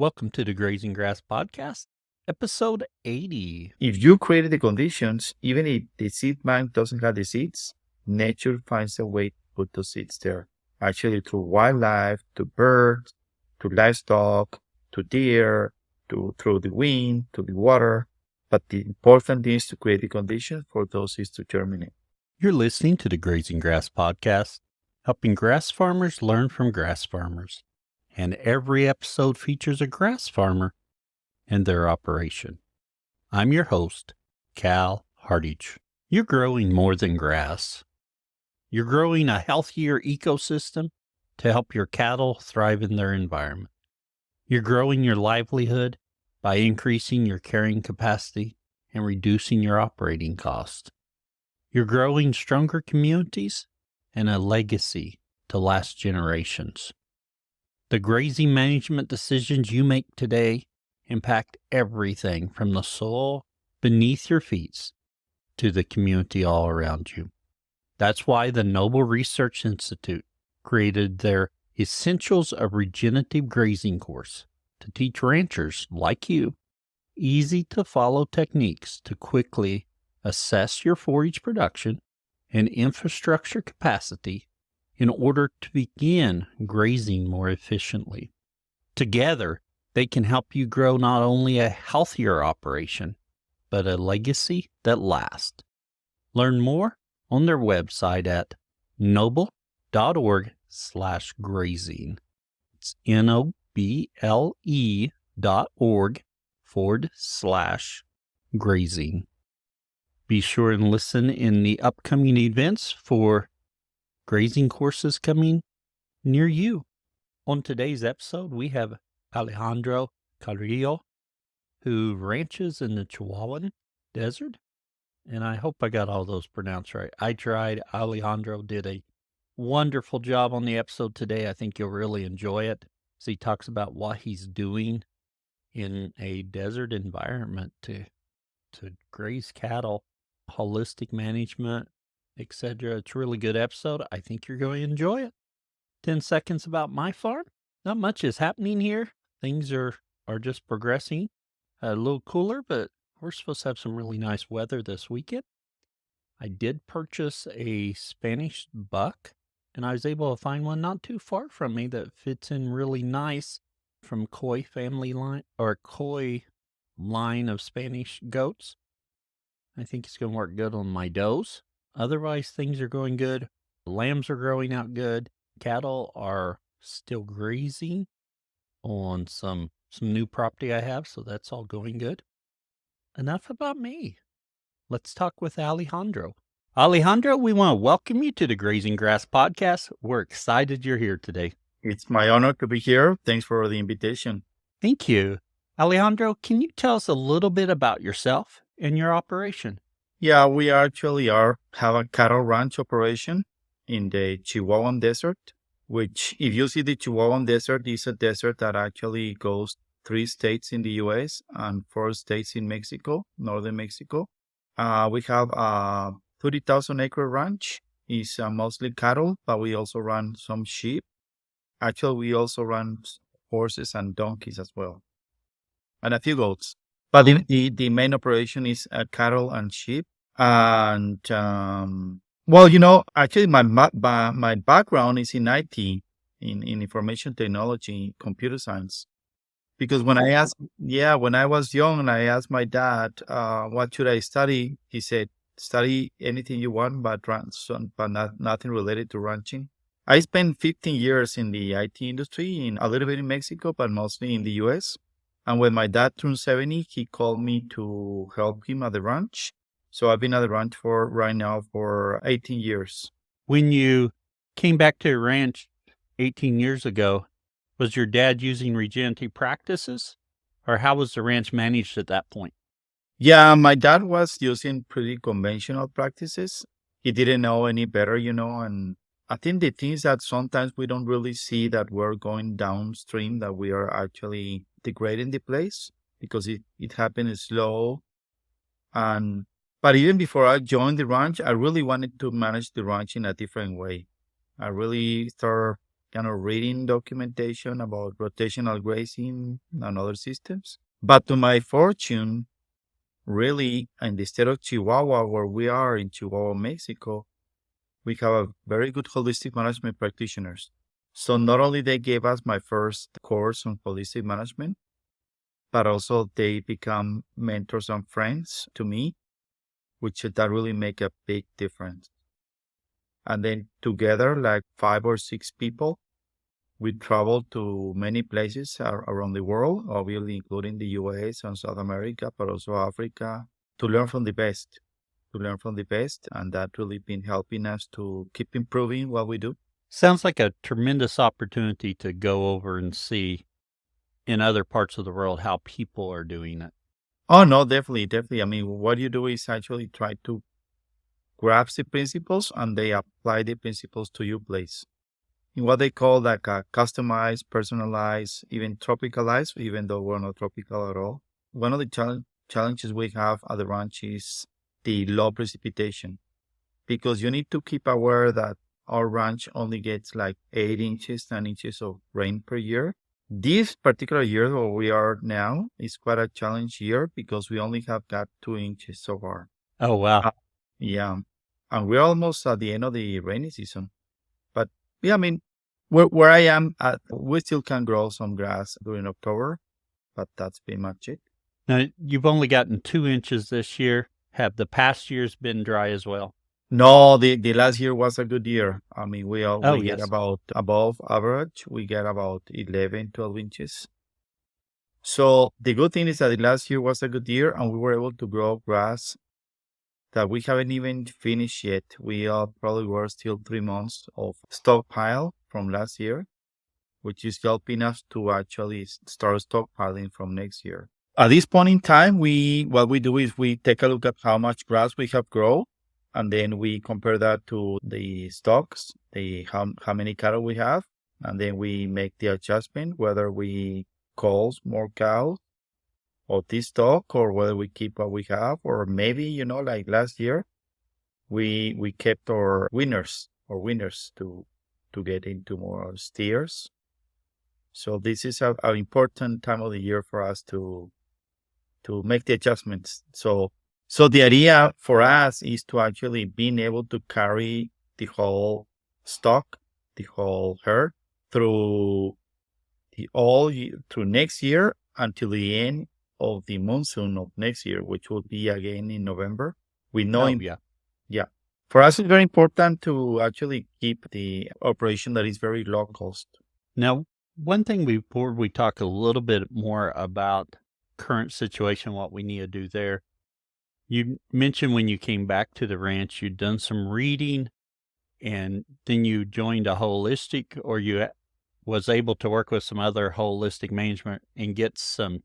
Welcome to the Grazing Grass Podcast, episode 80. If you created the conditions, even if the seed bank doesn't have the seeds, nature finds a way to put those seeds there. Actually, through wildlife, to birds, to livestock, to deer, through the wind, to the water. But the important thing is to create the conditions for those seeds to germinate. You're listening to the Grazing Grass Podcast, helping grass farmers learn from grass farmers. And every episode features a grass farmer and their operation. I'm your host, Cal Hardage. You're growing more than grass. You're growing a healthier ecosystem to help your cattle thrive in their environment. You're growing your livelihood by increasing your carrying capacity and reducing your operating costs. You're growing stronger communities and a legacy to last generations. The grazing management decisions you make today impact everything from the soil beneath your feet to the community all around you. That's why the Noble Research Institute created their Essentials of Regenerative Grazing course to teach ranchers like you easy to follow techniques to quickly assess your forage production and infrastructure capacity in order to begin grazing more efficiently. Together, they can help you grow not only a healthier operation, but a legacy that lasts. Learn more on their website at noble.org/grazing. It's noble.org/grazing. Be sure and listen in the upcoming events for grazing courses coming near you. On today's episode, we have Alejandro Carrillo, who ranches in the Chihuahuan Desert. And I hope I got all those pronounced right. I tried. Alejandro did a wonderful job on the episode today. I think you'll really enjoy it. So he talks about what he's doing in a desert environment to graze cattle, holistic management, etc. It's a really good episode. I think you're going to enjoy it. 10 seconds about my farm. Not much is happening here. Things are just progressing. A little cooler, but we're supposed to have some really nice weather this weekend. I did purchase a Spanish buck, and I was able to find one not too far from me that fits in really nice from Coy family line, or Coy line of Spanish goats. I think it's going to work good on my does. Otherwise, things are going good. Lambs are growing out good. Cattle are still grazing on some new property I have, so that's all going good. Enough about me. Let's talk with Alejandro. Alejandro, we want to welcome you to the Grazing Grass Podcast. We're excited you're here today. It's my honor to be here. Thanks for the invitation. Thank you. Alejandro, can you tell us a little bit about yourself and your operation? Yeah, we actually have a cattle ranch operation in the Chihuahuan Desert, which if you see the Chihuahuan Desert, is a desert that actually goes 3 states in the U.S. and 4 states in Mexico, northern Mexico. We have a 30,000-acre ranch. It's mostly cattle, but we also run some sheep. Actually, we also run horses and donkeys as well, and a few goats. But the main operation is cattle and sheep. And actually, my background is in IT, in information technology, computer science. Because when I was young and I asked my dad, what should I study? He said, study anything you want, but nothing related to ranching. I spent 15 years in the IT industry, in a little bit in Mexico, but mostly in the US. And when my dad turned 70, he called me to help him at the ranch. So I've been at the ranch right now for 18 years. When you came back to the ranch 18 years ago, was your dad using regenerative practices, or how was the ranch managed at that point? Yeah, my dad was using pretty conventional practices. He didn't know any better, and I think the thing is that sometimes we don't really see that we're going downstream, that we are actually degrading the place because it happened slow. But even before I joined the ranch, I really wanted to manage the ranch in a different way. I really started kind of reading documentation about rotational grazing and other systems. But to my fortune, really, in the state of Chihuahua, where we are in Chihuahua, Mexico, we have a very good holistic management practitioners. So not only they gave us my first course on holistic management, but also they become mentors and friends to me, which that really make a big difference. And then together, like 5 or 6 people, we travel to many places around the world, obviously including the US and South America, but also Africa, to learn from the best, And that really been helping us to keep improving what we do. Sounds like a tremendous opportunity to go over and see in other parts of the world how people are doing it. Oh, no, definitely. I mean, what you do is actually try to grasp the principles and they apply the principles to your place in what they call like a customized, personalized, even tropicalized, even though we're not tropical at all. One of the challenges we have at the ranch is the low precipitation, because you need to keep aware that our ranch only gets like 8 inches, 10 inches of rain per year. This particular year where we are now is quite a challenge year because we only have got 2 inches so far. Oh, wow. Yeah. And we're almost at the end of the rainy season. But yeah, I mean, where I am at, we still can grow some grass during October, but that's pretty much it. Now, you've only gotten 2 inches this year. Have the past years been dry as well? No, the last year was a good year. I mean, we Oh, get yes. about above average. We get about 11, 12 inches. So the good thing is that the last year was a good year and we were able to grow grass that we haven't even finished yet. We probably were still 3 months of stockpile from last year, which is helping us to actually start stockpiling from next year. At this point in time, what we do is we take a look at how much grass we have grown, and then we compare that to the stocks, how many cattle we have, and then we make the adjustment whether we cull more cows or this stock, or whether we keep what we have, or maybe like last year, we kept our winners to get into more steers. So this is an important time of the year for us to make the adjustments. So the idea for us is to actually being able to carry the whole stock, the whole herd through through next year until the end of the monsoon of next year, which will be again in November. We know, yeah. For us, it's very important to actually keep the operation that is very low cost. Now, one thing before we talk a little bit more about current situation, what we need to do there. You mentioned when you came back to the ranch, you'd done some reading and then you joined a holistic, or you was able to work with some other holistic management and get some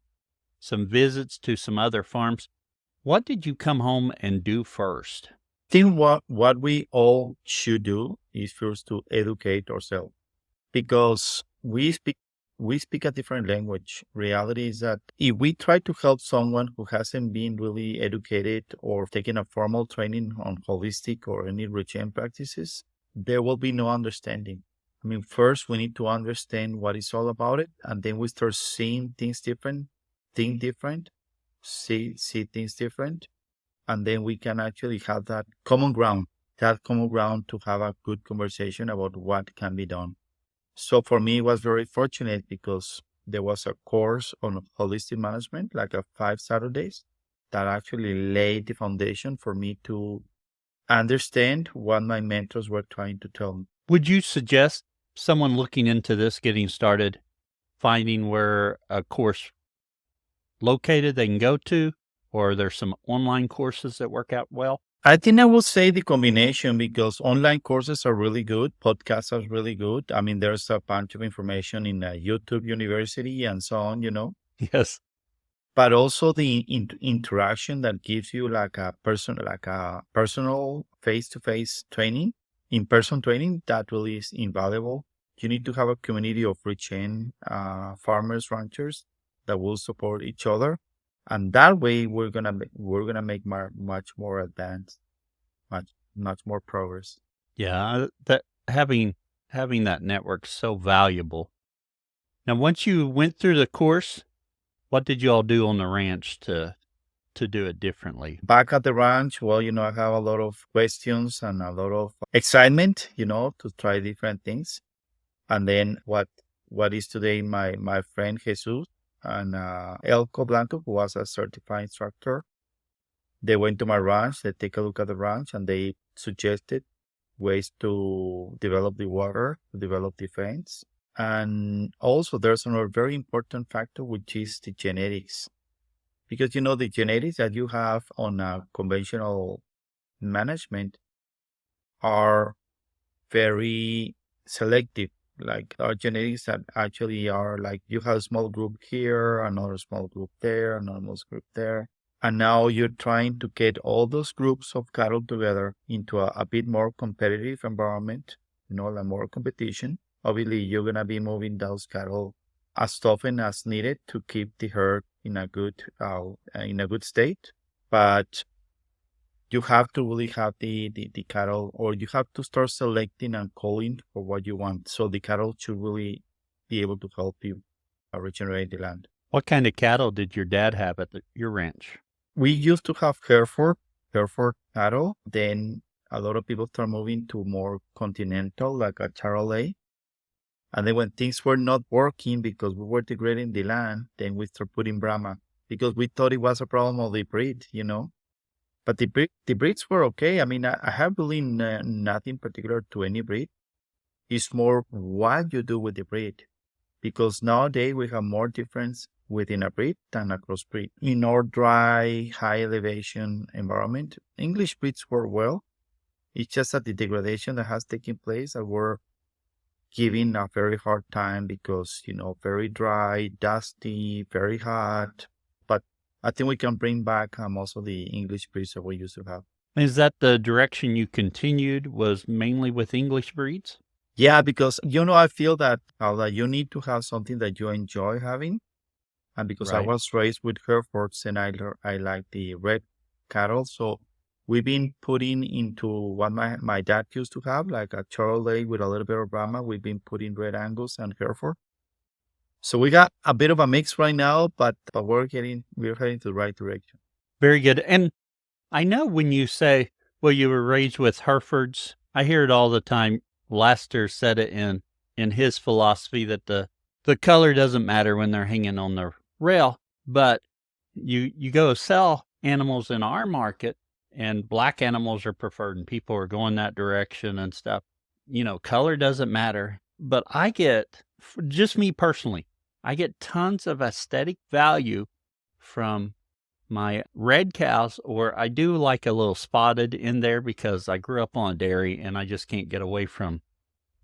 visits to some other farms. What did you come home and do first? I think what we all should do is first to educate ourselves, because we speak a different language. Reality is that if we try to help someone who hasn't been really educated or taken a formal training on holistic or any regen practices, there will be no understanding. I mean, first we need to understand what it's all about it, and then we start seeing things different, think different, see things different, and then we can actually have that common ground to have a good conversation about what can be done. So for me, it was very fortunate because there was a course on holistic management, like 5 Saturdays, that actually laid the foundation for me to understand what my mentors were trying to tell me. Would you suggest someone looking into this, getting started, finding where a course located they can go to, or there's some online courses that work out well? I think I will say the combination, because online courses are really good. Podcasts are really good. I mean, there's a bunch of information in YouTube University and so on, Yes. But also the interaction that gives you like a personal face-to-face training, in-person training, that really is invaluable. You need to have a community of regen farmers, ranchers that will support each other. And that way we're gonna make much more advanced, much more progress. Yeah, that having having that network so valuable. Now, once you went through the course, what did you all do on the ranch to do it differently? Back at the ranch, well, I have a lot of questions and a lot of excitement, to try different things. And then what is today my friend Jesus and Elko Blanco, who was a certified instructor, they went to my ranch, they take a look at the ranch, and they suggested ways to develop the water, to develop the fence. And also there's another very important factor, which is the genetics. Because the genetics that you have on a conventional management are very selective. Like our genetics that actually are like you have a small group here, another small group there, another small group there. And now you're trying to get all those groups of cattle together into a bit more competitive environment, like more competition. Obviously, you're going to be moving those cattle as often as needed to keep the herd in a good state. But you have to really have the cattle, or you have to start selecting and calling for what you want. So the cattle should really be able to help you regenerate the land. What kind of cattle did your dad have at your ranch? We used to have Hereford cattle. Then a lot of people start moving to more continental, like a Charolais. And then when things were not working because we were degrading the land, then we start putting Brahma because we thought it was a problem of the breed. But the breeds were okay. I mean, I have really nothing particular to any breed. It's more what you do with the breed. Because nowadays we have more difference within a breed than a crossbreed. In our dry, high elevation environment, English breeds work well. It's just that the degradation that has taken place that we're giving a very hard time because, very dry, dusty, very hot. But I think we can bring back most of the English breeds that we used to have. Is that the direction you continued, was mainly with English breeds? Yeah, because, I feel that you need to have something that you enjoy having. And because I Right. was raised with Herefords and I like the red cattle. So we've been putting into what my dad used to have, like a Charolais with a little bit of Brahma. We've been putting Red Angus and Hereford. So we got a bit of a mix right now, but we're heading to the right direction. Very good. And I know when you say, well, you were raised with Herefords, I hear it all the time. Lester said it in his philosophy that the color doesn't matter when they're hanging on the rail, but you go sell animals in our market and black animals are preferred and people are going that direction and stuff. Color doesn't matter, but I get, just me personally, I get tons of aesthetic value from my red cows, or I do like a little spotted in there because I grew up on a dairy and I just can't get away from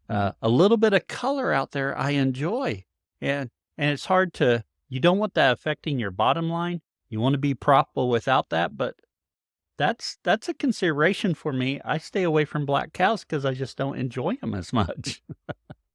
a little bit of color out there I enjoy. And it's hard to, you don't want that affecting your bottom line. You want to be profitable without that, but that's a consideration for me. I stay away from black cows because I just don't enjoy them as much.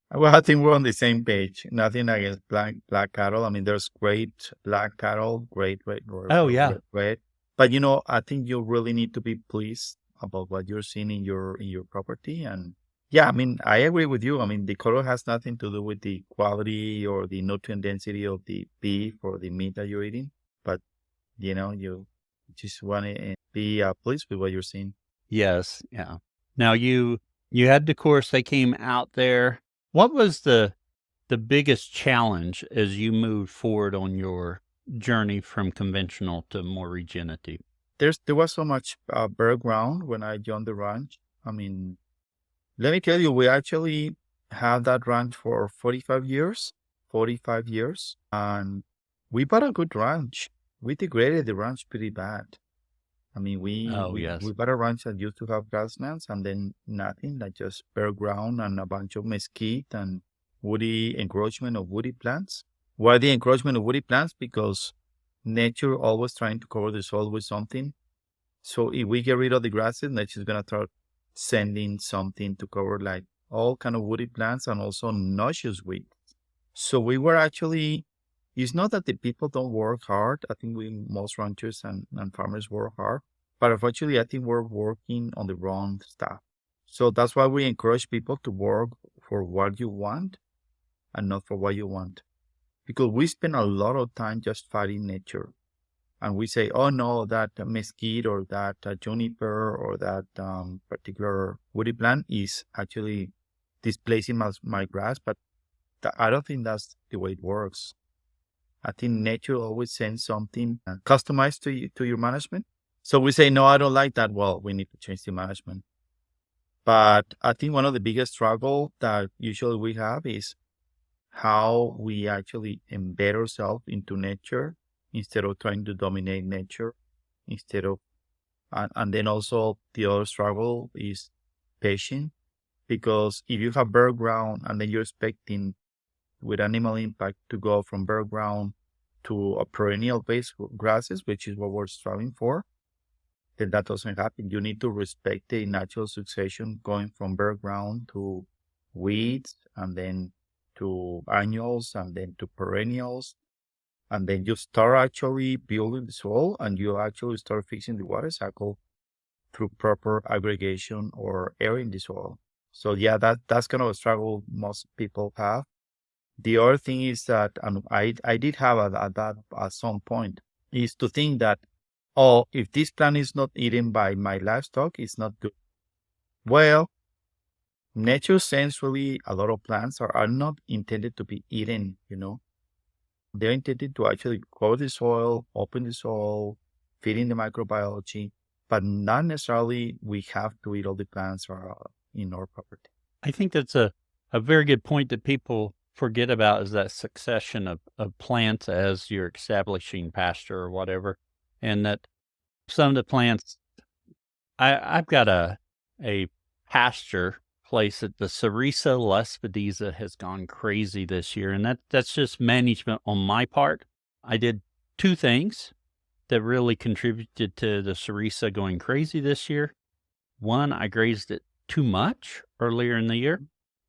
Well, I think we're on the same page. Nothing against black cattle. I mean, there's great black cattle, great Oh yeah. red. But I think you really need to be pleased about what you're seeing in your property. And yeah, I mean, I agree with you. I mean, the color has nothing to do with the quality or the nutrient density of the beef or the meat that you're eating. But you just want to be pleased with what you're seeing. Yes. Yeah. Now you had the course, they came out there. What was the biggest challenge as you moved forward on your journey from conventional to more regenerative? There was so much bare ground when I joined the ranch. I mean, let me tell you, we actually had that ranch for 45 years. 45 years. And we bought a good ranch. We degraded the ranch pretty bad. I mean, Oh, we yes. bought a ranch that used to have grasslands and then nothing, like just bare ground and a bunch of mesquite and woody encroachment of woody plants. Why the encroachment of woody plants? Because nature always trying to cover the soil with something. So if we get rid of the grasses, nature's gonna start sending something to cover like all kind of woody plants and also noxious weeds. So we were actually, it's not that the people don't work hard. I think most ranchers and farmers work hard, but unfortunately, I think we're working on the wrong stuff. So that's why we encourage people to work for what you want and not for what you want. Because we spend a lot of time just fighting nature. And we say, oh no, that mesquite or that juniper or that particular woody plant is actually displacing my grass. But I don't think that's the way it works. I think nature always sends something customized to your management. So we say, no, I don't like that. Well, we need to change the management. But I think one of the biggest struggle that usually we have is how we actually embed ourselves into nature instead of trying to dominate nature, instead of, and then also the other struggle is patience, because if you have bare ground and then you're expecting with animal impact to go from bare ground to a perennial based grasses, which is what we're striving for, then that doesn't happen. You need to respect the natural succession going from bare ground to weeds and then to annuals and then to perennials. And then you start actually building the soil and you actually start fixing the water cycle through proper aggregation or airing the soil. So yeah, that's kind of a struggle most people have. The other thing is that, and I did have at some point, is to think that, oh, if this plant is not eaten by my livestock, it's not good. Well, nature sensually, a lot of plants are not intended to be eaten, They're intended to actually grow the soil, open the soil, feed in the microbiology, but not necessarily we have to eat all the plants in our property. I think that's a very good point that people forget about, is that succession of plants as you're establishing pasture or whatever. And that some of the plants, I've got a pasture place that the Cerisa lespedeza has gone crazy this year, and that's just management on my part. I did two things that really contributed to the Cerisa going crazy this year. One, I grazed it too much earlier in the year,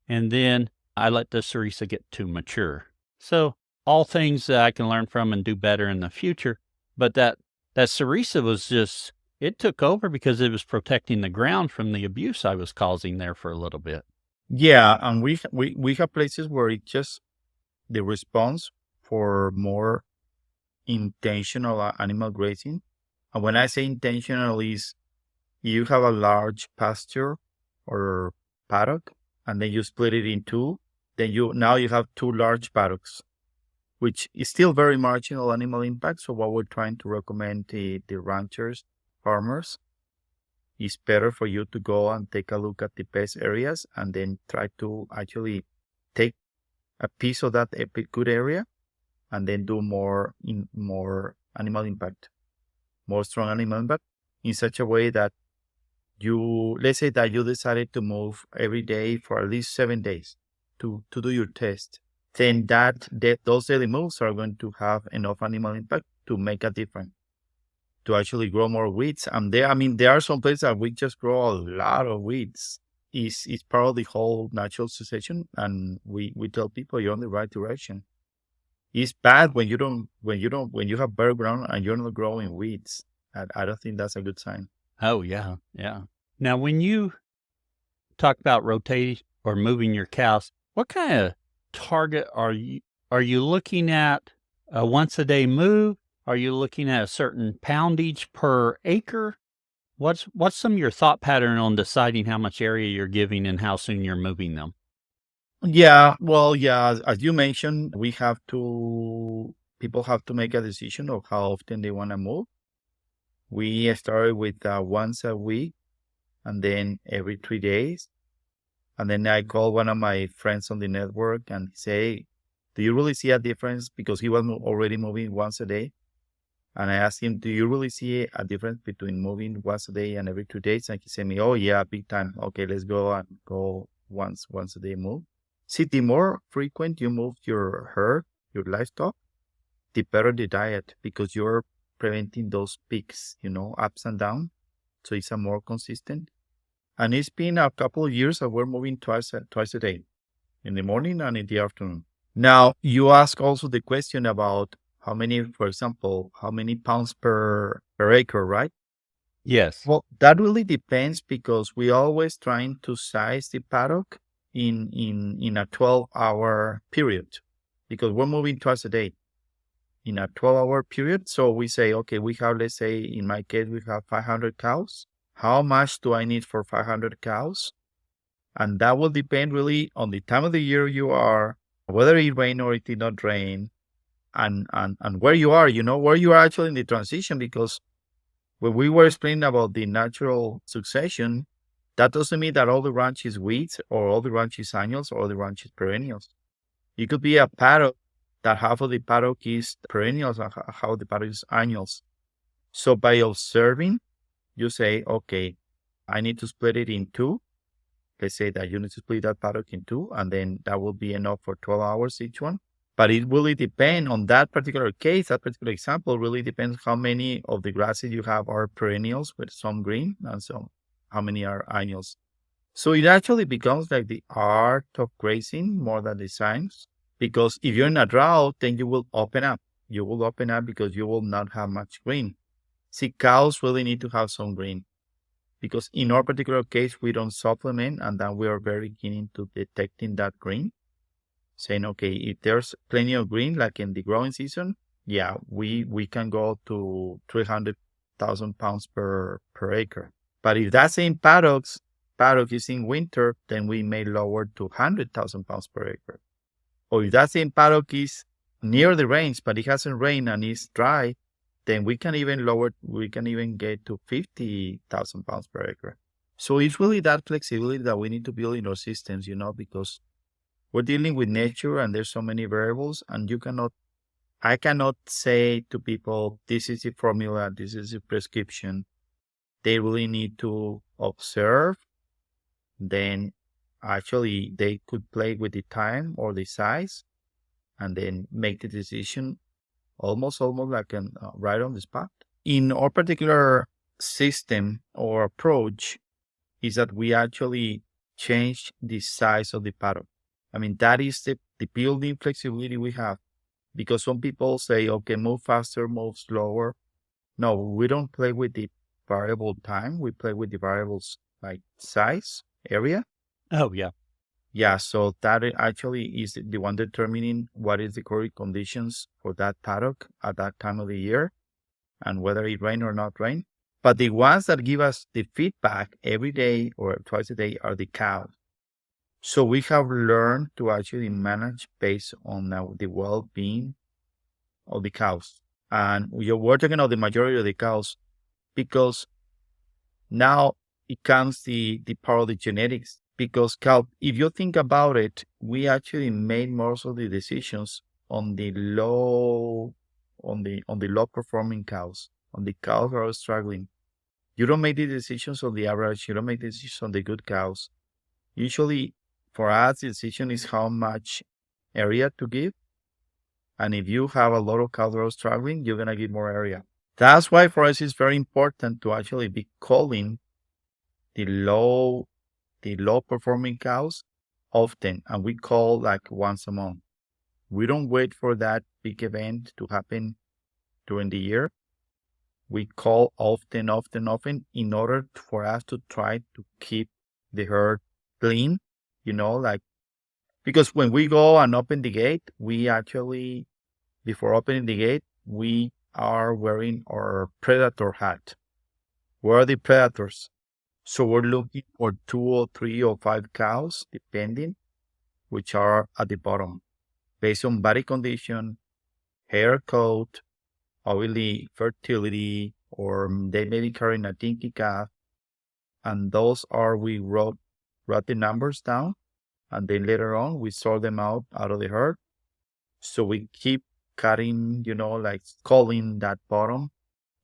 and then I let the Cerisa get too mature. So all things that I can learn from and do better in the future. But that Cerisa was just, it took over because it was protecting the ground from the abuse I was causing there for a little bit. Yeah, and we have places where it just the response for more intentional animal grazing. And when I say intentional is you have a large pasture or paddock and then you split it in two, then you have two large paddocks, which is still very marginal animal impact. So what we're trying to recommend the ranchers, farmers, is better for you to go and take a look at the pest areas and then try to actually take a piece of that good area and then do more animal impact, more strong animal impact in such a way that let's say that you decided to move every day for at least 7 days to do your test. Then those daily moves are going to have enough animal impact to make a difference, to actually grow more weeds. And there are some places that we just grow a lot of weeds. It's part of the whole natural succession, and we tell people you're on the right direction. It's bad when you have bare ground and you're not growing weeds. I don't think that's a good sign. Oh, yeah, yeah. Now, when you talk about rotating or moving your cows, what kind of target are you looking at? A once a day move? Are you looking at a certain poundage per acre? What's some of your thought pattern on deciding how much area you're giving and how soon you're moving them? Yeah, well, yeah, as you mentioned, people have to make a decision of how often they want to move. We started with once a week and then every 3 days. And then I called one of my friends on the network and say, do you really see a difference? Because he was already moving once a day. And I asked him, do you really see a difference between moving once a day and every 2 days? And he said me, oh yeah, big time. Okay, let's go and go once a day move. See, the more frequent you move your herd, your livestock, the better the diet, because you're preventing those peaks, ups and downs. So it's a more consistent. And it's been a couple of years that we're moving twice a day, in the morning and in the afternoon. Now, you ask also the question about how many pounds per acre, right? Yes. Well, that really depends because we always trying to size the paddock in a 12-hour period, because we're moving twice a day in a 12-hour period. So we say, okay, we have, let's say in my case, we have 500 cows. How much do I need for 500 cows? And that will depend really on the time of the year you are, whether it rained or it did not rain, and where you are, where you are actually in the transition. Because when we were explaining about the natural succession, that doesn't mean that all the ranch is weeds or all the ranch is annuals or all the ranch is perennials. It could be a paddock that half of the paddock is perennials and half of the paddock is annuals. So by observing, you say, okay, I need to split it in two. Let's say that you need to split that paddock in two, and then that will be enough for 12 hours each one. But it really depends on that particular case, that particular example really depends how many of the grasses you have are perennials with some green and some, how many are annuals. So it actually becomes like the art of grazing more than the science, because if you're in a drought, then you will open up. You will open up because you will not have much green. See, cows really need to have some green, because in our particular case, we don't supplement, and then we are very beginning to detecting that green, saying, okay, if there's plenty of green, like in the growing season, yeah, we can go to 300,000 pounds per acre. But if that same paddock is in winter, then we may lower to 100,000 pounds per acre. Or if that same paddock is near the range, but it hasn't rained and it's dry, then we can even get to 50,000 pounds per acre. So it's really that flexibility that we need to build in our systems, because we're dealing with nature and there's so many variables, and I cannot say to people, this is the formula, this is the prescription. They really need to observe. Then actually they could play with the time or the size and then make the decision almost like right on the spot. In our particular system or approach is that we actually change the size of the paddock. I mean, that is the building flexibility we have, because some people say, okay, move faster, move slower. No, we don't play with the variable time. We play with the variables like size, area. Oh, yeah. Yeah, so that actually is the one determining what is the correct conditions for that paddock at that time of the year and whether it rain or not rain. But the ones that give us the feedback every day or twice a day are the cows. So we have learned to actually manage based on the well-being of the cows. And we're talking about the majority of the cows, because now it comes the power of the genetics. Because if you think about it, we actually made most of the decisions on the low performing cows, on the cows that are struggling. You don't make the decisions on the average. You don't make the decisions on the good cows. Usually, for us, the decision is how much area to give. And if you have a lot of cows that are struggling, you're going to give more area. That's why for us it's very important to actually be culling the low performing cows often. And we call like once a month. We don't wait for that big event to happen during the year. We call often in order for us to try to keep the herd clean, because when we go and open the gate, we actually, before opening the gate, we are wearing our predator hat. Where are the predators? So we're looking for 2 or 3 or 5 cows, depending, which are at the bottom, based on body condition, hair coat, obviously fertility, or they may be carrying a dinky calf. And those are, we wrote the numbers down, and then later on we sort them out of the herd. So we keep cutting, like culling that bottom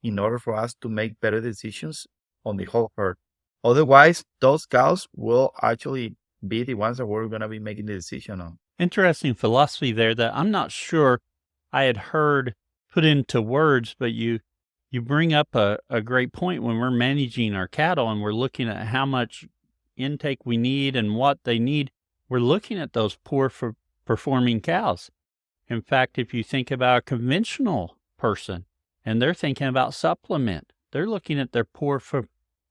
in order for us to make better decisions on the whole herd. Otherwise, those cows will actually be the ones that we're going to be making the decision on. Interesting philosophy there that I'm not sure I had heard put into words, but you bring up a great point. When we're managing our cattle and we're looking at how much intake we need and what they need, we're looking at those poor performing cows. In fact, if you think about a conventional person and they're thinking about supplement, they're looking at their poor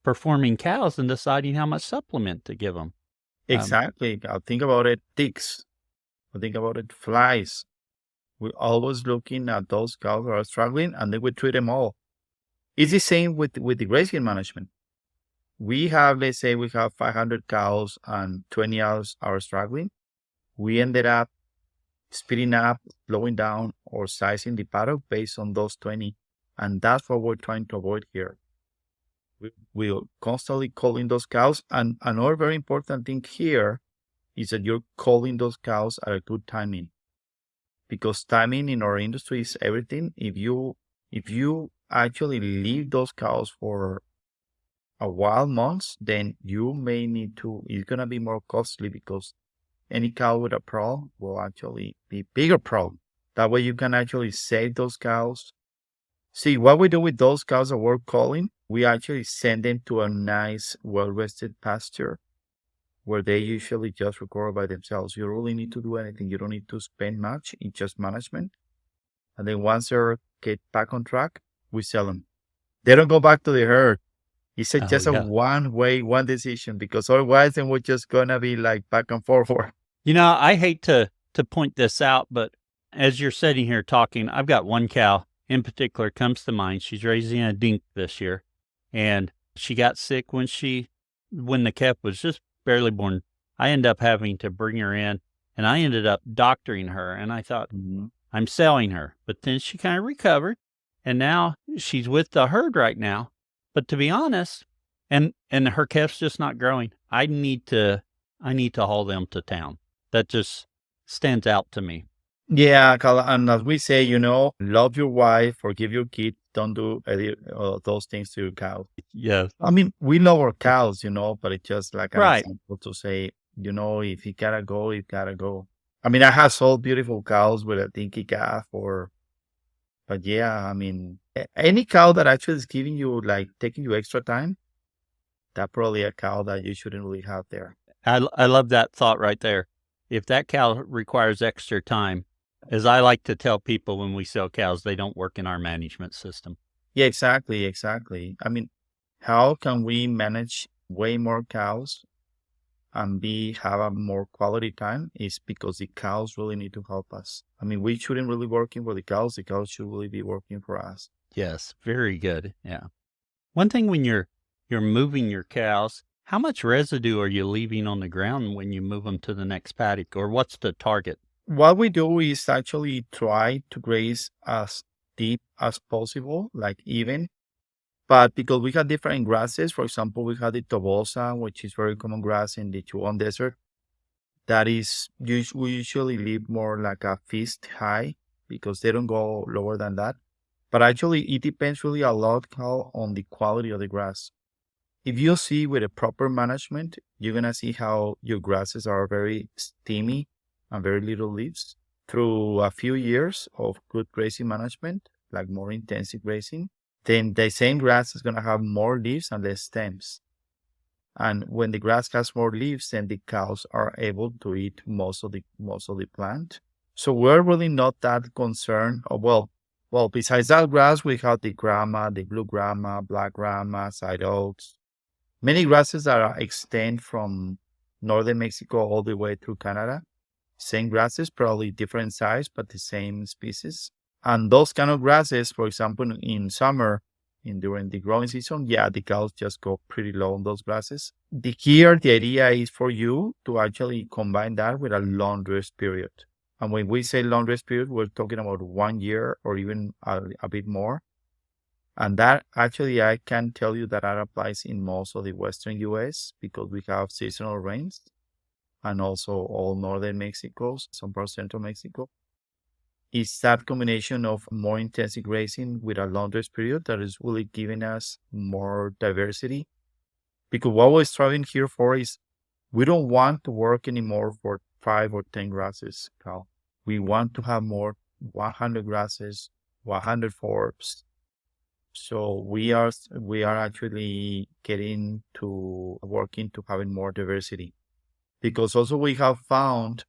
performing cows and deciding how much supplement to give them. Exactly. I'll think about it, ticks. I think about it, flies. We're always looking at those cows that are struggling, and then we treat them all. It's the same with the grazing management. We have, let's say, we have 500 cows and 20 cows are struggling. We ended up speeding up, slowing down, or sizing the paddock based on those 20. And that's what we're trying to avoid here. We're constantly calling those cows. And another very important thing here is that you're calling those cows at a good timing. Because timing in our industry is everything. If you actually leave those cows for a while, months, then you may need to, it's gonna be more costly because any cow with a problem will actually be bigger problem. That way you can actually save those cows. See, what we do with those cows that we're calling, we actually send them to a nice, well-rested pasture where they usually just recover by themselves. You don't really need to do anything. You don't need to spend much. It's just management. And then once they get back on track, we sell them. They don't go back to the herd. It's Oh, just a yeah. one way, one decision, because otherwise then we're just gonna be like back and forward. I hate to point this out, but as you're sitting here talking, I've got one cow in particular comes to mind. She's raising a dink this year, and she got sick when the calf was just barely born. I ended up having to bring her in, and I ended up doctoring her, and I thought, I'm selling her. But then she kind of recovered, and now she's with the herd right now. But to be honest, and her calf's just not growing. I need to haul them to town. That just stands out to me. Yeah, and as we say, love your wife, forgive your kid, don't do those things to your cows. Yes. I mean, we love our cows, but it's just like an Right. example to say, if you gotta go, you gotta go. I mean, I have sold beautiful cows with a dinky calf, but yeah, I mean, any cow that actually is giving you, like, taking you extra time, that's probably a cow that you shouldn't really have there. I love that thought right there. If that cow requires extra time, as I like to tell people when we sell cows, they don't work in our management system. Yeah, exactly, exactly. I mean, how can we manage way more cows and have a more quality time is because the cows really need to help us. I mean, we shouldn't really working for the cows should really be working for us. Yes, very good. Yeah. One thing when you're moving your cows, how much residue are you leaving on the ground when you move them to the next paddock, or what's the target? What we do is actually try to graze as deep as possible, like even. But because we have different grasses, for example, we have the tobosa, which is very common grass in the Chihuahuan Desert. That is, we usually leave more like a fist high because they don't go lower than that. But actually, it depends really a lot on the quality of the grass. If you see with a proper management, you're going to see how your grasses are very steamy and very little leaves. Through a few years of good grazing management, like more intensive grazing, then the same grass is going to have more leaves and less stems. And when the grass has more leaves, then the cows are able to eat most of the plant. So we're really not that concerned. Besides that grass, we have the grama, the blue grama, black grama, side oaks, many grasses that extend from northern Mexico all the way through Canada. Same grasses, probably different size, but the same species. And those kind of grasses, for example, in summer, during the growing season, yeah, the cows just go pretty low on those grasses. The idea is for you to actually combine that with a long rest period. And when we say long rest period, we're talking about 1 year or even a bit more. And that actually, I can tell you that applies in most of the Western US because we have seasonal rains and also all northern Mexico, some part of central Mexico. It's that combination of more intensive grazing with a long rest period that is really giving us more diversity. Because what we're striving here for is we don't want to work anymore for 5 or 10 grasses, Cal. We want to have more 100 grasses, 100 forbs. So we are actually getting to working to having more diversity. Because also we have found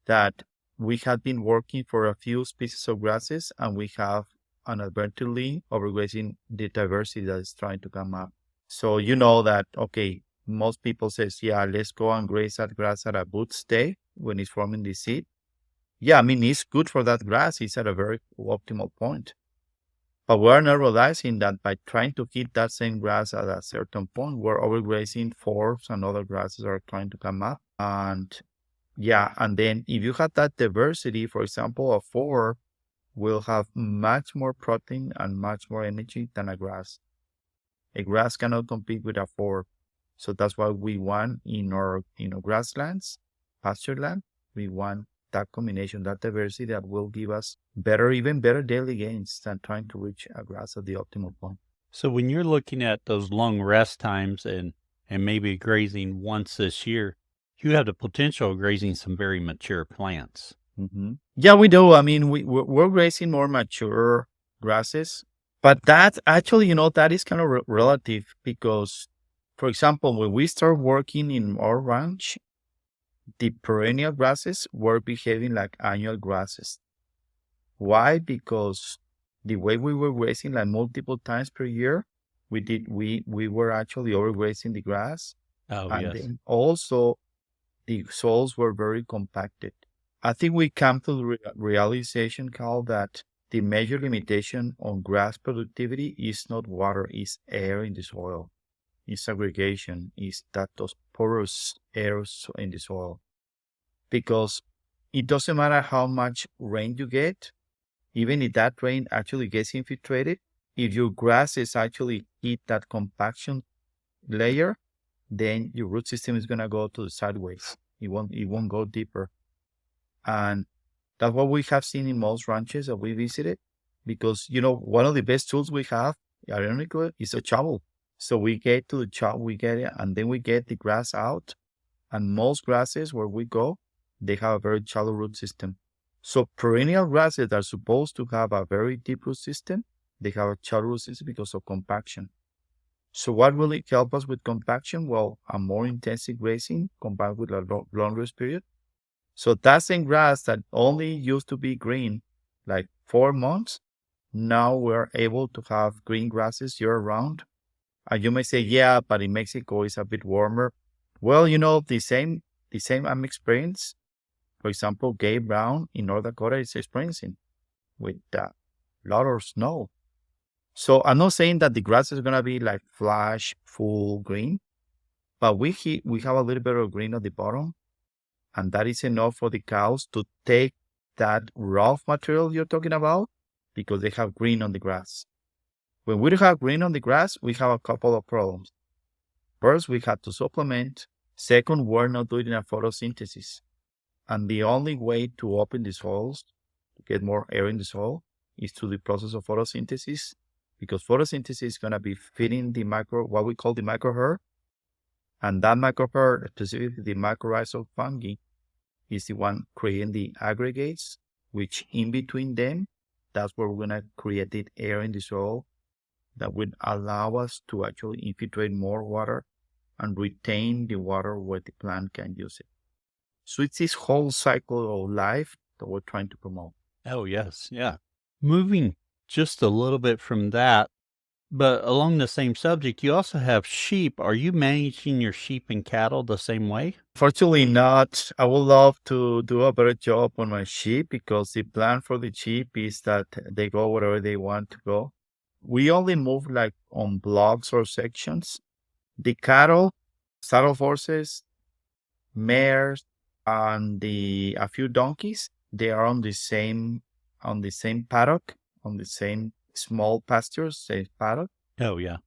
that we have been working for a few species of grasses and we have inadvertently overgrazing the diversity that is trying to come up. So you know that, okay, most people says, yeah, let's go and graze that grass at a good state when it's forming the seed. Yeah, I mean, it's good for that grass. It's at a very optimal point. But we're not realizing that by trying to hit that same grass at a certain point, we're overgrazing forbs and other grasses are trying to come up. And yeah, and then if you have that diversity, for example, a forb will have much more protein and much more energy than a grass. A grass cannot compete with a forb. So that's why we want in our grasslands, pasture land, we want that combination, that diversity that will give us even better daily gains than trying to reach a grass at the optimal point. So when you're looking at those long rest times and maybe grazing once this year, you have the potential of grazing some very mature plants. Mm-hmm. Yeah, we do. I mean, we're grazing more mature grasses, but that actually, that is kind of relative because, for example, when we start working in our ranch, the perennial grasses were behaving like annual grasses. Why? Because the way we were grazing like multiple times per year, we were actually overgrazing the grass. Oh, And yes. then also the soils were very compacted. I think we come to the realization, Carl, that the major limitation on grass productivity is not water, it's air in the soil. It's aggregation, is that those porous airs in the soil. Because it doesn't matter how much rain you get, even if that rain actually gets infiltrated, if your grasses actually hit that compaction layer, then your root system is gonna go to the sideways. It won't go deeper. And that's what we have seen in most ranches that we visited. Because one of the best tools we have, ironically, is a shovel. So we get to the shovel, we get it, and then we get the grass out. And most grasses where we go, they have a very shallow root system. So perennial grasses that are supposed to have a very deep root system, they have a shallow root system because of compaction. So what will it help us with compaction? Well, a more intensive grazing combined with a long rest period. So that same grass that only used to be green like 4 months, now we're able to have green grasses year round. And you may say, yeah, but in Mexico it's a bit warmer. Well, the same I'm experiencing. For example, Gabe Brown in North Dakota is experiencing with a lot of snow. So I'm not saying that the grass is gonna be like flash full green, but we have a little bit of green at the bottom, and that is enough for the cows to take that rough material you're talking about because they have green on the grass. When we don't have green on the grass, we have a couple of problems. First, we have to supplement. Second, we're not doing a photosynthesis. And the only way to open the soils, to get more air in the soil, is through the process of photosynthesis, because photosynthesis is going to be feeding what we call the microherd. And that microherd, specifically the mycorrhizal fungi, is the one creating the aggregates, which in between them, that's where we're going to create the air in the soil that would allow us to actually infiltrate more water and retain the water where the plant can use it. So it's this whole cycle of life that we're trying to promote. Oh, yes. Yeah. Moving just a little bit from that, but along the same subject, you also have sheep. Are you managing your sheep and cattle the same way? Fortunately not. I would love to do a better job on my sheep because the plan for the sheep is that they go wherever they want to go. We only move like on blocks or sections. The cattle, saddle horses, mares, and a few donkeys, they are on the same paddock, on the same small pastures, same paddock. Oh, yeah.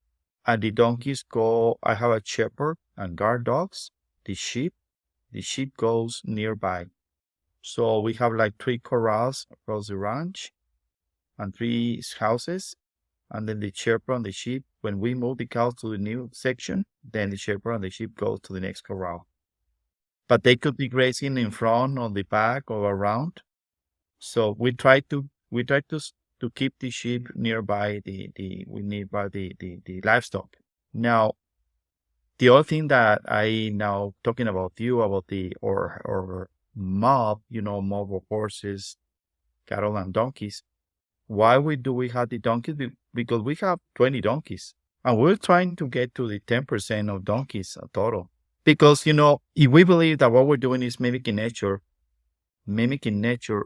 And the donkeys go, I have a shepherd and guard dogs. The sheep goes nearby. So we have like 3 corrals across the ranch and 3 houses. And then the shepherd and the sheep, when we move the cows to the new section, then the shepherd and the sheep go to the next corral. But they could be grazing in front, on the back, or around. So we try to keep the sheep nearby the livestock. Now, the other thing that I now talking about the mob, mob of horses, cattle, and donkeys. Why do we have the donkeys? Because we have 20 donkeys. And we're trying to get to the 10% of donkeys total. Because, if we believe that what we're doing is mimicking nature,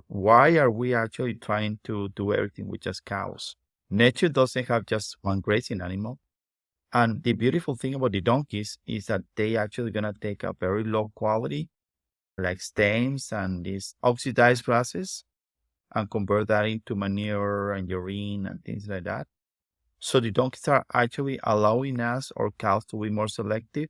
why are we actually trying to do everything with just cows? Nature doesn't have just one grazing animal. And the beautiful thing about the donkeys is that they actually gonna take a very low quality, like stems and these oxidized grasses, and convert that into manure and urine and things like that. So the donkeys are actually allowing us or cows to be more selective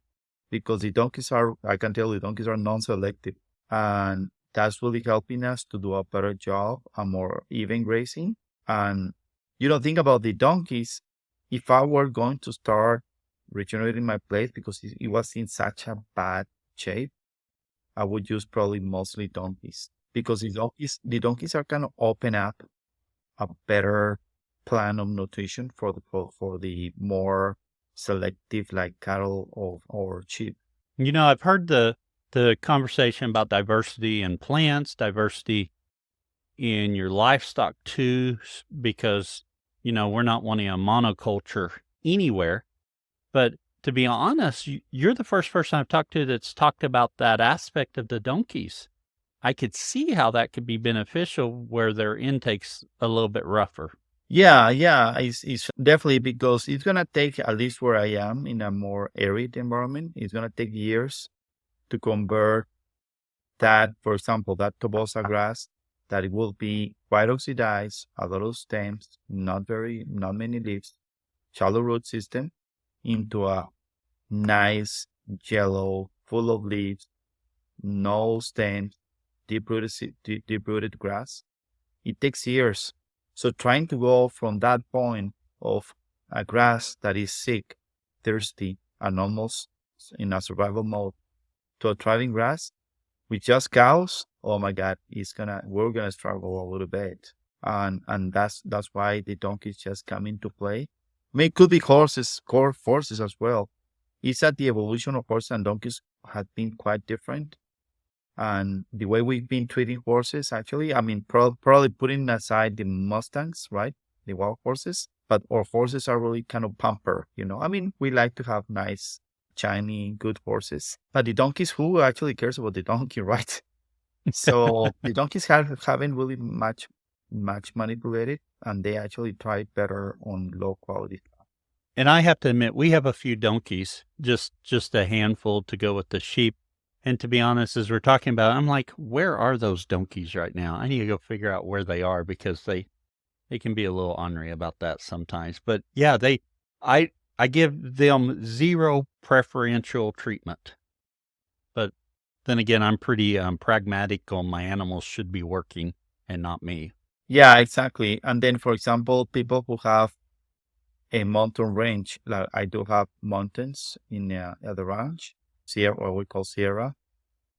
because I can tell the donkeys are non-selective. And that's really helping us to do a better job, a more even grazing. And, think about the donkeys. If I were going to start regenerating my place because it was in such a bad shape, I would use probably mostly donkeys because the donkeys are kind of open up a better plan of nutrition for the more selective like cattle or sheep. I've heard the conversation about diversity in plants, diversity in your livestock too, because, we're not wanting a monoculture anywhere. But to be honest, you're the first person I've talked to that's talked about that aspect of the donkeys. I could see how that could be beneficial where their intake's a little bit rougher. Yeah, it's definitely because it's gonna take, at least where I am in a more arid environment, it's gonna take years to convert that, for example, that tobosa grass, that it will be quite oxidized, a lot of stems, not many leaves, shallow root system, into a nice yellow, full of leaves, no stems, deep-rooted grass. It takes years. So trying to go from that point of a grass that is sick, thirsty, and almost in a survival mode to a thriving grass with just cows, oh my God, we're gonna struggle a little bit. And that's why the donkeys just come into play. I mean, it could be horses, core forces as well. It's that the evolution of horses and donkeys had been quite different. And the way we've been treating horses, actually, I mean, probably putting aside the Mustangs, right? The wild horses, but our horses are really kind of pampered. I mean, we like to have nice, shiny, good horses, but the donkeys, who actually cares about the donkey, right? So the donkeys haven't really much manipulated, and they actually try better on low quality. And I have to admit, we have a few donkeys, just a handful to go with the sheep. And to be honest, as we're talking about it, I'm like, where are those donkeys right now? I need to go figure out where they are because they can be a little ornery about that sometimes. But yeah, I I give them zero preferential treatment. But then again, I'm pretty pragmatic on my animals should be working and not me. Yeah, exactly. And then, for example, people who have a mountain range, like I do have mountains at the ranch, Sierra, what we call Sierra.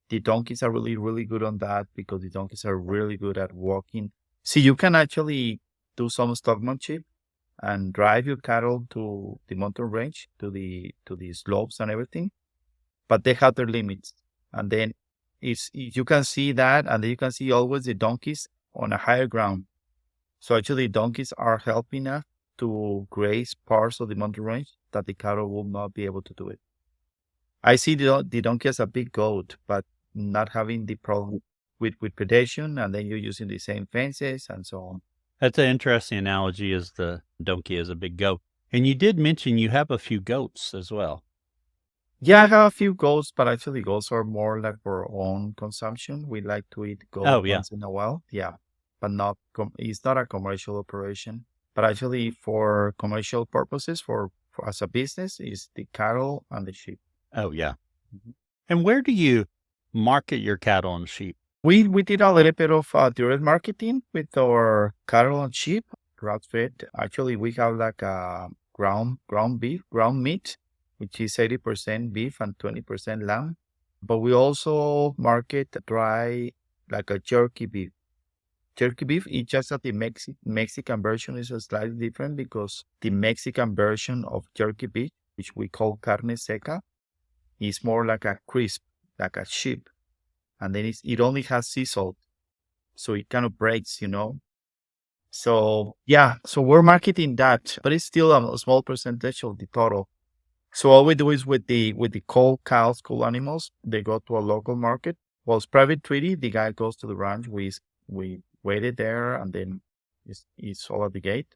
The donkeys are really, really good on that because the donkeys are really good at walking. See, you can actually do some stockmanship and drive your cattle to the mountain range, to the slopes and everything, but they have their limits. And then you can see that, and then you can see always the donkeys on a higher ground. So actually, donkeys are helping us to graze parts of the mountain range that the cattle will not be able to do it. I see the donkey as a big goat, but not having the problem with predation, and then you're using the same fences and so on. That's an interesting analogy as the donkey is a big goat. And you did mention you have a few goats as well. Yeah, I have a few goats, but actually goats are more like for our own consumption. We like to eat goat Oh, yeah. once in a while. Yeah, but it's not a commercial operation. But actually, for commercial purposes, for as a business, is the cattle and the sheep. Oh, yeah. Mhm. And where do you market your cattle and sheep? We did a little bit of direct marketing with our cattle and sheep, grass fed. Actually, we have like a ground meat, which is 80% beef and 20% lamb. But we also market dry, like a jerky beef. Jerky beef, it's just that the Mexican version is slightly different because the Mexican version of jerky beef, which we call carne seca, is more like a crisp, like a sheep. And then it only has sea salt. So it kind of breaks. So yeah, so we're marketing that, but it's still a small percentage of the total. So all we do is with the cold cows, cool animals, they go to a local market. Well, it's private treaty. The guy goes to the ranch. We waited there, and then it's all at the gate.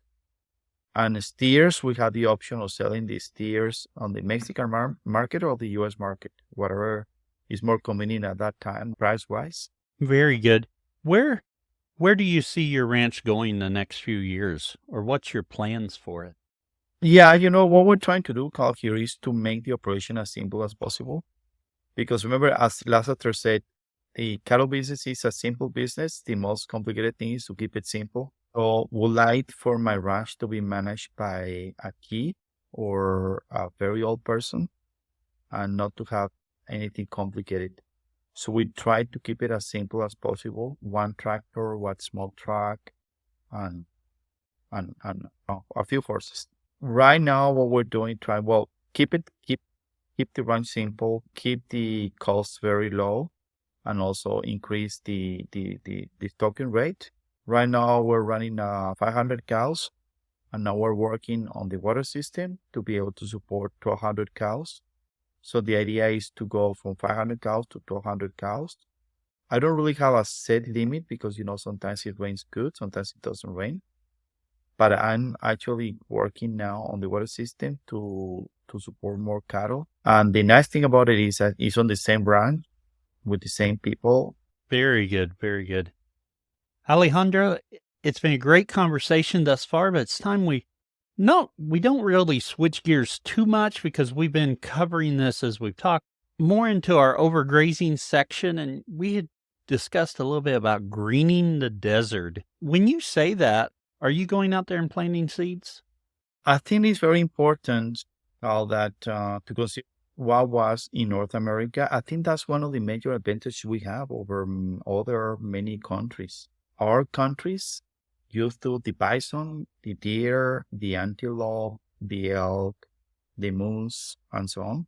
And steers, we have the option of selling the steers on the Mexican market or the U.S. market, whatever is more convenient at that time, price wise. Very good. Where where do you see your ranch going the next few years, or what's your plans for it? Yeah, what we're trying to do, Carl, here is to make the operation as simple as possible. Because remember, as Lazarus said, the cattle business is a simple business. The most complicated thing is to keep it simple. So would like for my ranch to be managed by a kid or a very old person and not to have anything complicated. So we try to keep it as simple as possible. One tractor, one small truck, and a few horses. Right now, what we're doing, keep the ranch simple, keep the costs very low, and also increase the stocking rate. Right now, we're running 500 cows, and now we're working on the water system to be able to support 1,200 cows. So the idea is to go from 500 cows to 1,200 cows. I don't really have a set limit because, sometimes it rains good, sometimes it doesn't rain. But I'm actually working now on the water system to support more cattle. And the nice thing about it is that it's on the same ranch with the same people. Very good, very good. Alejandro, it's been a great conversation thus far, but it's time we don't really switch gears too much because we've been covering this as we've talked more into our overgrazing section, and we had discussed a little bit about greening the desert. When you say that, are you going out there and planting seeds? I think it's very important that to consider what was in North America. I think that's one of the major advantages we have over other many countries. Our countries used to the bison, the deer, the antelope, the elk, the moose, and so on.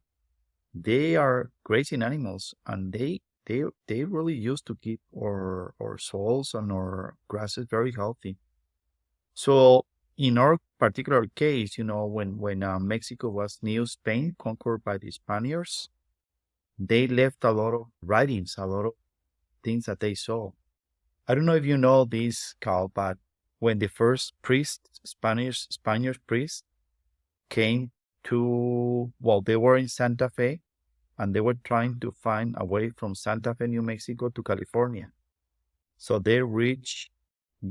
They are grazing animals, and they really used to keep our soils and our grasses very healthy. So in our particular case, when Mexico was New Spain conquered by the Spaniards, they left a lot of writings, a lot of things that they saw. I don't know if you know this, Carl, but when the first Spanish priests came they were in Santa Fe and they were trying to find a way from Santa Fe, New Mexico to California. So they reached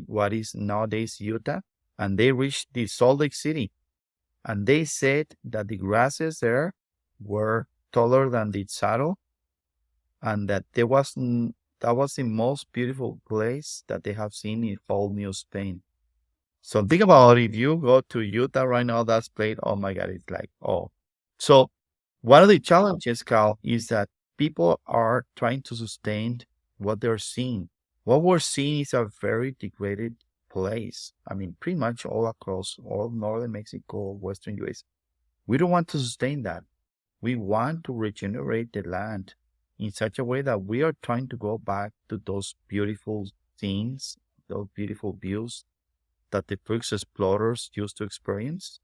what is nowadays Utah, and they reached the Salt Lake City. And they said that the grasses there were taller than the saddle, and that that was the most beautiful place that they have seen in all New Spain. So think about it. If you go to Utah right now, that's played. Oh my God, it's like, oh. So one of the challenges, Cal, is that people are trying to sustain what they're seeing. What we're seeing is a very degraded place. I mean, pretty much all across all northern Mexico, western US. We don't want to sustain that. We want to regenerate the land in such a way that we are trying to go back to those beautiful scenes, those beautiful views that the first explorers used to experience.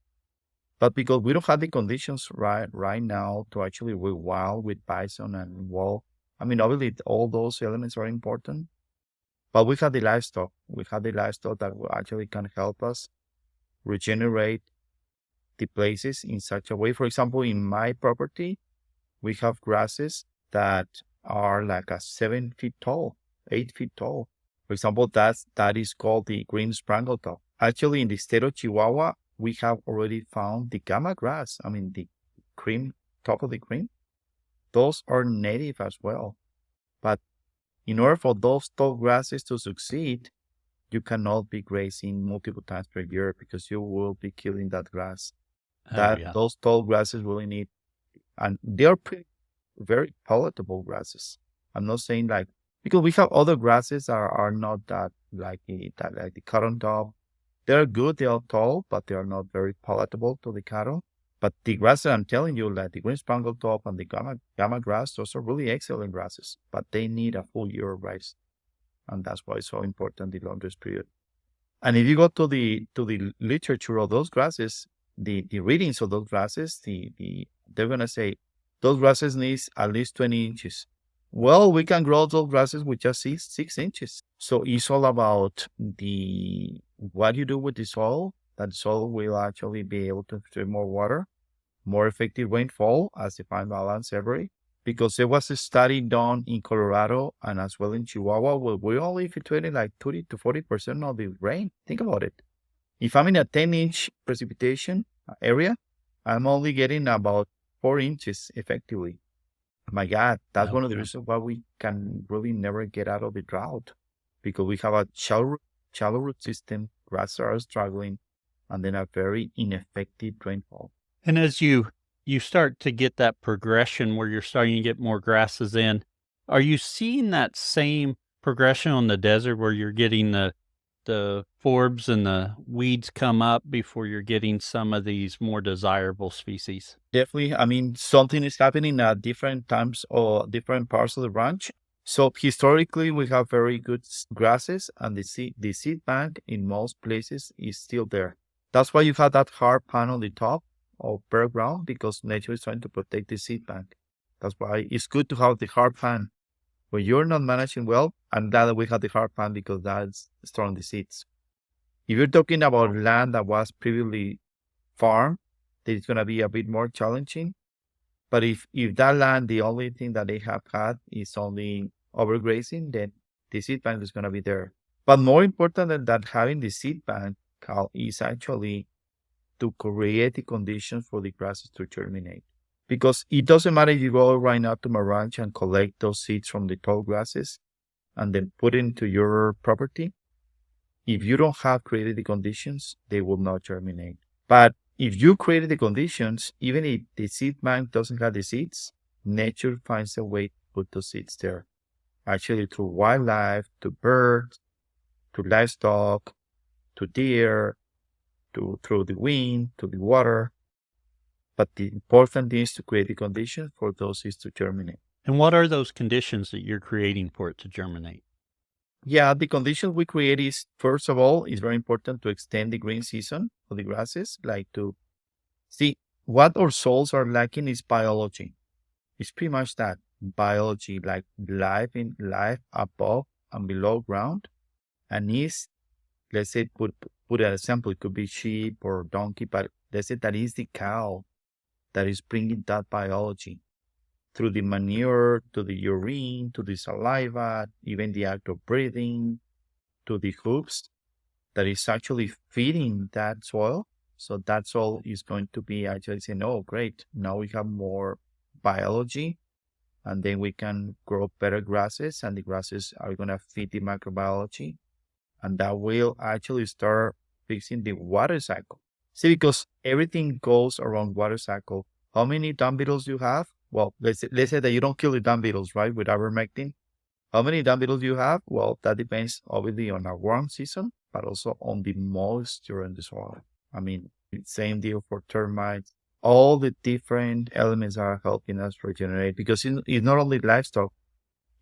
But because we don't have the conditions right now to actually rewild with bison and wolf, I mean, obviously all those elements are important, but we have the livestock. We have the livestock that will actually can help us regenerate the places in such a way. For example, in my property, we have grasses that are like 7 feet tall, 8 feet tall. For example, that is called the green sprangletop. Actually, in the state of Chihuahua, we have already found the gamma grass. I mean, the cream, top of the cream. Those are native as well. But in order for those tall grasses to succeed, you cannot be grazing multiple times per year because you will be killing that grass. Oh, yeah. Those tall grasses really need, and they are very palatable grasses. I'm not saying like, because we have other grasses are not that like the cotton top. They're good, they are tall, but they are not very palatable to the cattle. But the grass that I'm telling you, like the green sprangletop and the gamma grass, those are really excellent grasses, but they need a full year of rice. And that's why it's so important, the laundry period. And if you go to the literature of those grasses, the readings of those grasses, they're gonna say those grasses needs at least 20 inches. Well, we can grow those grasses with just 6 inches. So it's all about the what you do with the soil. That soil will actually be able to absorb more water, more effective rainfall as defined by balance every. Because there was a study done in Colorado and as well in Chihuahua where we only filtrated like 30 to 40% of the rain. Think about it. If I'm in a 10-inch precipitation area, I'm only getting about 4 inches effectively. My God, that's one of the Okay. reasons why we can really never get out of the drought because we have a shallow root system, grasses are struggling, and then a very ineffective rainfall. And as you start to get that progression where you're starting to get more grasses in, are you seeing that same progression on the desert where you're getting the forbs and the weeds come up before you're getting some of these more desirable species? Definitely, I mean, something is happening at different times or different parts of the ranch. So historically, we have very good grasses, and the seed bank in most places is still there. That's why you have that hard pan on the top of bare ground because nature is trying to protect the seed bank. That's why it's good to have the hard pan. When you're not managing well, I'm glad that we have the hard pan because that's storing the seeds. If you're talking about land that was previously farmed, it's going to be a bit more challenging. But if that land, the only thing that they have had is only overgrazing, then the seed bank is going to be there. But more important than that, having the seed bank, Cal, is actually to create the conditions for the grasses to germinate. Because it doesn't matter if you go right now to my ranch and collect those seeds from the tall grasses and then put it into your property. If you don't have created the conditions, they will not germinate. But if you created the conditions, even if the seed bank doesn't have the seeds, nature finds a way to put those seeds there. Actually, through wildlife, to birds, to livestock, to deer, through the wind, to the water. But the important thing is to create the conditions for those seeds to germinate. And what are those conditions that you're creating for it to germinate? Yeah, the conditions we create is, first of all, it's very important to extend the green season for the grasses, like to see what our soils are lacking is biology. It's pretty much that biology, like life above and below ground. And is, let's say, put an example, it could be sheep or donkey, but let's say that is the cow that is bringing that biology through the manure, to the urine, to the saliva, even the act of breathing, to the hooves that is actually feeding that soil. So that soil is going to be actually saying, oh, great, now we have more biology, and then we can grow better grasses, and the grasses are going to feed the microbiology, and that will actually start fixing the water cycle. See, because everything goes around water cycle. How many dung beetles you have? Well, let's say that you don't kill the dung beetles, right, with ivermectin. How many dung beetles you have? Well, that depends obviously on a warm season, but also on the moisture in the soil. I mean, same deal for termites. All the different elements are helping us regenerate because it's not only livestock,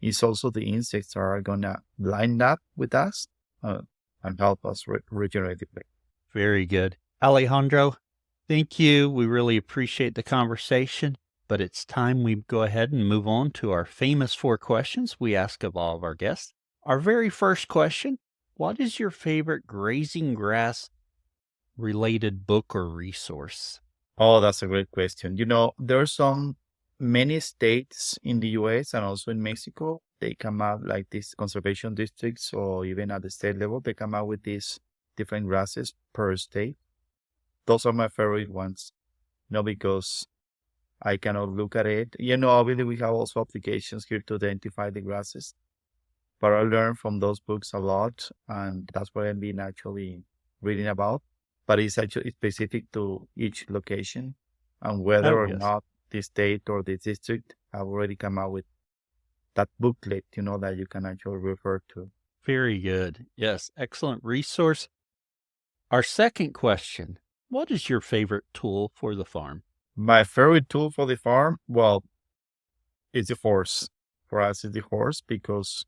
it's also the insects that are going to line up with us and help us regenerate the place. Very good. Alejandro, thank you. We really appreciate the conversation, but it's time we go ahead and move on to our famous 4 questions we ask of all of our guests. Our very first question, what is your favorite grazing grass related book or resource? Oh, that's a great question. There are many states in the US and also in Mexico. They come out like these conservation districts, or even at the state level, they come out with these different grasses per state. Those are my favorite ones, because I cannot look at it. Obviously, we have also applications here to identify the grasses, but I learned from those books a lot, and that's what I've been actually reading about. But it's actually specific to each location and whether Oh, or yes. not the state or the district have already come out with that booklet, that you can actually refer to. Very good. Yes, excellent resource. Our second question, what is your favorite tool for the farm? My favorite tool for the farm, well, is the horse. For us, it's the horse because,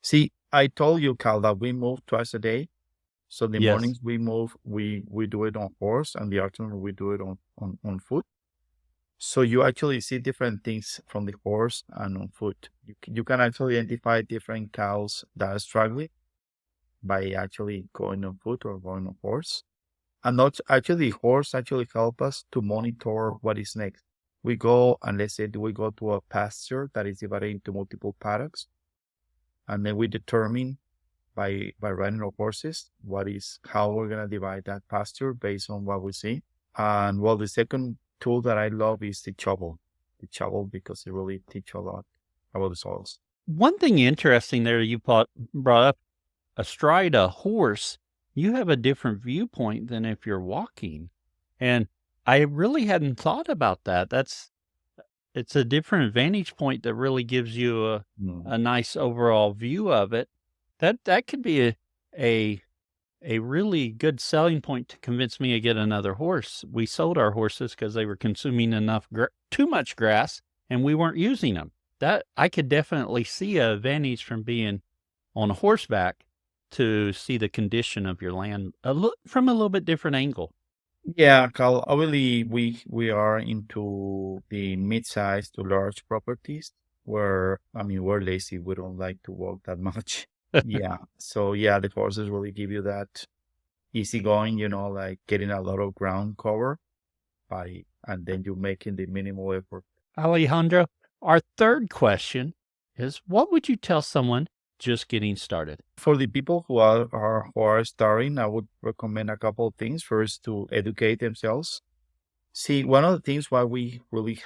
see, I told you, Cal, that we move twice a day. So the Yes. mornings we move, we do it on horse, and the afternoon we do it on foot. So you actually see different things from the horse and on foot. You can actually identify different cows that are struggling by actually going on foot or going on horse. And not actually, horse actually help us to monitor what is next. We go, and let's say we go to a pasture that is divided into multiple paddocks, and then we determine by riding our horses how we're gonna divide that pasture based on what we see. And well, the second tool that I love is the shovel. The shovel, because it really teach a lot about the soils. One thing interesting there you brought up, astride a horse, you have a different viewpoint than if you're walking. And I really hadn't thought about that. It's a different vantage point that really gives you a nice overall view of it. That could be a really good selling point to convince me to get another horse. We sold our horses because they were consuming too much grass, and we weren't using them. That I could definitely see a advantage from being on horseback to see the condition of your land from a little bit different angle. Yeah, Carl, obviously we are into the mid-sized to large properties where, I mean, we're lazy. We don't like to walk that much. Yeah. So yeah, the horses really give you that easy going, like getting a lot of ground cover and then you're making the minimal effort. Alejandro, our third question is, what would you tell someone just getting started? For the people who are starting, I would recommend a couple of things. First, to educate themselves. See, one of the things why we really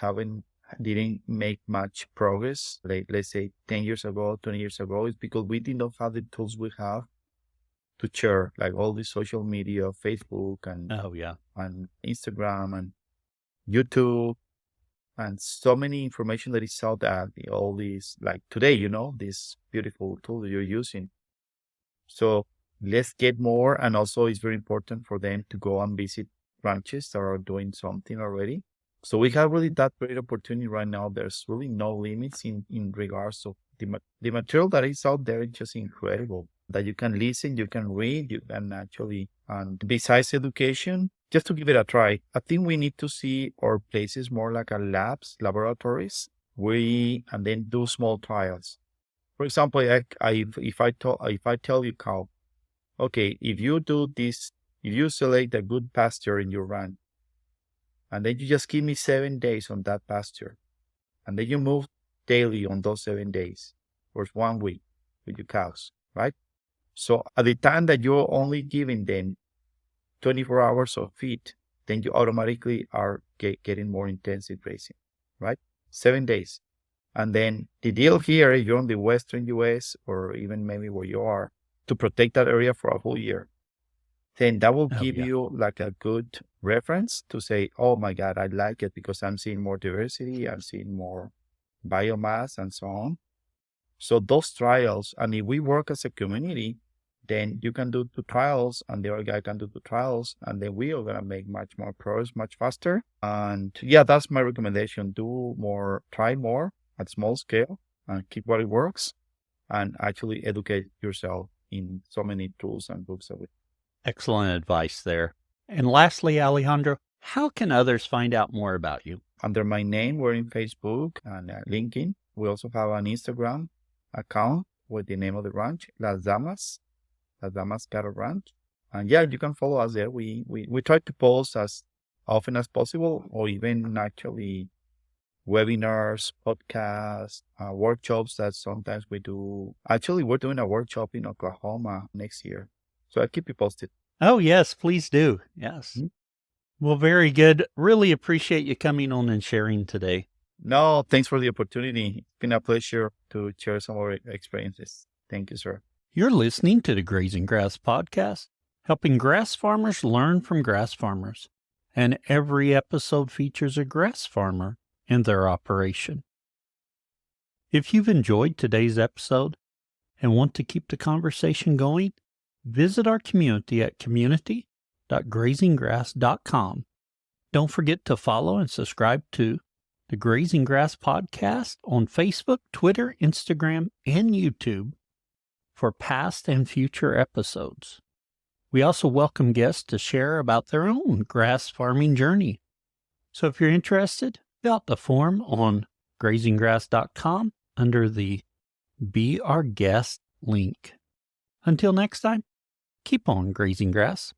didn't make much progress, like let's say 10 years ago, 20 years ago, is because we did not have the tools we have to share, like all the social media, Facebook and Oh, yeah. and Instagram and YouTube, and so many information that is out there. All these, like today, this beautiful tool that you're using. So let's get more, and also it's very important for them to go and visit ranches that are doing something already. So we have really that great opportunity right now. There's really no limits in regards to the material that is out there. It's just incredible that you can listen, you can read, you can actually, and besides education, just to give it a try, I think we need to see our places more like a laboratories. And then do small trials. For example, if I tell you, Carl, okay, if you do this, if you select a good pasture in your ranch, and then you just give me 7 days on that pasture, and then you move daily on those 7 days, or 1 week with your cows, right? So at the time that you're only giving them 24 hours of feed, then you automatically are getting more intensive grazing, right? 7 days. And then the deal here, if you're in the Western US or even maybe where you are, to protect that area for a whole year, then that will give you like a good reference to say, oh my God, I like it because I'm seeing more diversity, I'm seeing more biomass and so on. So those trials, and if we work as a community, then you can do 2 trials and the other guy can do 2 trials, and then we are going to make much more progress much faster. And yeah, that's my recommendation. Try more at small scale and keep what it works, and actually educate yourself in so many tools and books of it. Excellent advice there. And lastly, Alejandro, how can others find out more about you? Under my name, we're in Facebook and LinkedIn. We also have an Instagram account with the name of the ranch, Las Damas Cattle Ranch. And yeah, you can follow us there. We try to post as often as possible, or even actually webinars, podcasts, workshops that sometimes we do. Actually, we're doing a workshop in Oklahoma next year. So I'll keep you posted. Oh, yes, please do. Yes. Well, very good. Really appreciate you coming on and sharing today. No, thanks for the opportunity. It's been a pleasure to share some of our experiences. Thank you, sir. You're listening to the Grazing Grass Podcast, helping grass farmers learn from grass farmers. And every episode features a grass farmer and their operation. If you've enjoyed today's episode and want to keep the conversation going, visit our community at community.grazinggrass.com. Don't forget to follow and subscribe to the Grazing Grass Podcast on Facebook, Twitter, Instagram, and YouTube for past and future episodes. We also welcome guests to share about their own grass farming journey. So if you're interested, fill out the form on grazinggrass.com under the Be Our Guest link. Until next time, keep on grazing grass.